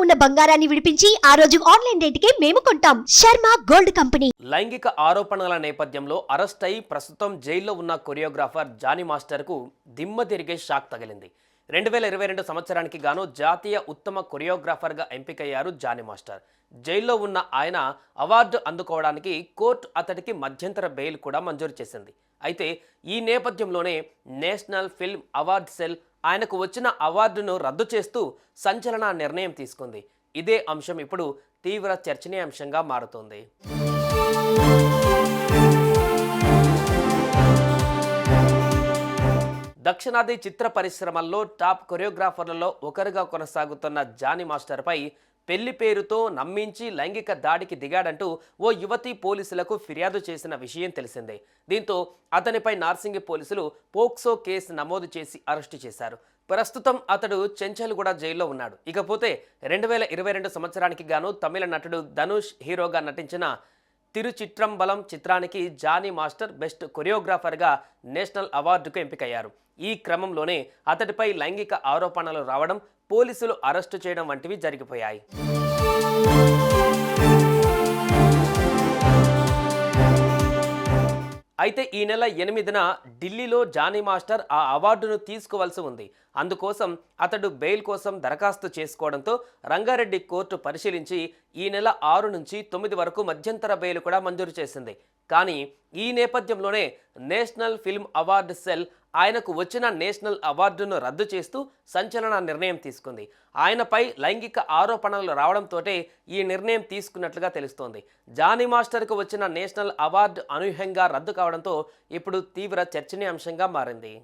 ఉన్న బంగారాన్ని విడిపించి ఆ రోజు ఆన్లైన్ రేటుకే మేము కొంటాం. Sharma gold company. లైంగిక ఆరోపణల నేపథ్యంలో అరెస్ట్ అయి ప్రస్తుతం జైల్లో ఉన్న కొరియోగ్రాఫర్ జానీ మాస్టర్కు దిమ్మ తిరిగే షాక్ తగిలింది. 2022 సంవత్సరానికి గాను జాతీయ ఉత్తమ కొరియోగ్రాఫర్గా ఎంపికయ్యారు జానీ మాస్టర్. జైల్లో ఉన్న ఆయన అవార్డు అందుకోవడానికి కోర్టు అతడికి మధ్యంతర బెయిల్ కూడా మంజూరు చేసింది. అయితే ఈ నేపథ్యంలోనే నేషనల్ ఫిల్మ్ అవార్డ్ సెల్ ఆయనకు వచ్చిన అవార్డును రద్దు చేస్తూ సంచలన నిర్ణయం తీసుకుంది. ఇదే అంశం ఇప్పుడు తీవ్ర చర్చనీయాంశంగా మారుతోంది. దక్షిణాది చిత్ర పరిశ్రమల్లో టాప్ కొరియోగ్రాఫర్లలో ఒకరుగా కొనసాగుతున్న జానీ మాస్టర్పై పెళ్లి పేరుతో నమ్మించి లైంగిక దాడికి దిగాడంటూ ఓ యువతి పోలీసులకు ఫిర్యాదు చేసిన విషయం తెలిసిందే. దీంతో అతనిపై నార్సింగి పోలీసులు పోక్సో కేసు నమోదు చేసి అరెస్టు చేశారు. ప్రస్తుతం అతడు చెంచల్గూడ జైల్లో ఉన్నాడు. ఇకపోతే 2022 సంవత్సరానికి గాను తమిళ నటుడు ధనుష్ హీరోగా నటించిన తిరుచిట్రంబలం చిత్రానికి జానీ మాస్టర్ బెస్ట్ కొరియోగ్రాఫర్గా నేషనల్ అవార్డుకు ఎంపికయ్యారు. ఈ క్రమంలోనే అతడిపై లైంగిక ఆరోపణలు రావడం, పోలీసులు అరెస్టు చేయడం వంటివి జరిగిపోయాయి. అయితే ఈ నెల 8న ఢిల్లీలో జానీ మాస్టర్ ఆ అవార్డును తీసుకోవాల్సి ఉంది. అందుకోసం అతడు బెయిల్ కోసం దరఖాస్తు చేసుకోవడంతో రంగారెడ్డి కోర్టు పరిశీలించి ఈ నెల 6 నుంచి 9 వరకు మధ్యంతర బెయిల్ కూడా మంజూరు చేసింది. కానీ ఈ నేపథ్యంలోనే నేషనల్ ఫిల్మ్ అవార్డు సెల్ ఆయనకు వచ్చిన నేషనల్ అవార్డును రద్దు చేస్తూ సంచలన నిర్ణయం తీసుకుంది. ఆయనపై లైంగిక ఆరోపణలు రావడంతోటే ఈ నిర్ణయం తీసుకున్నట్లుగా తెలుస్తోంది. జానీ మాస్టర్కు వచ్చిన నేషనల్ అవార్డు అనూహ్యంగా రద్దు కావడంతో ఇప్పుడు తీవ్ర చర్చనీయాంశంగా మారింది.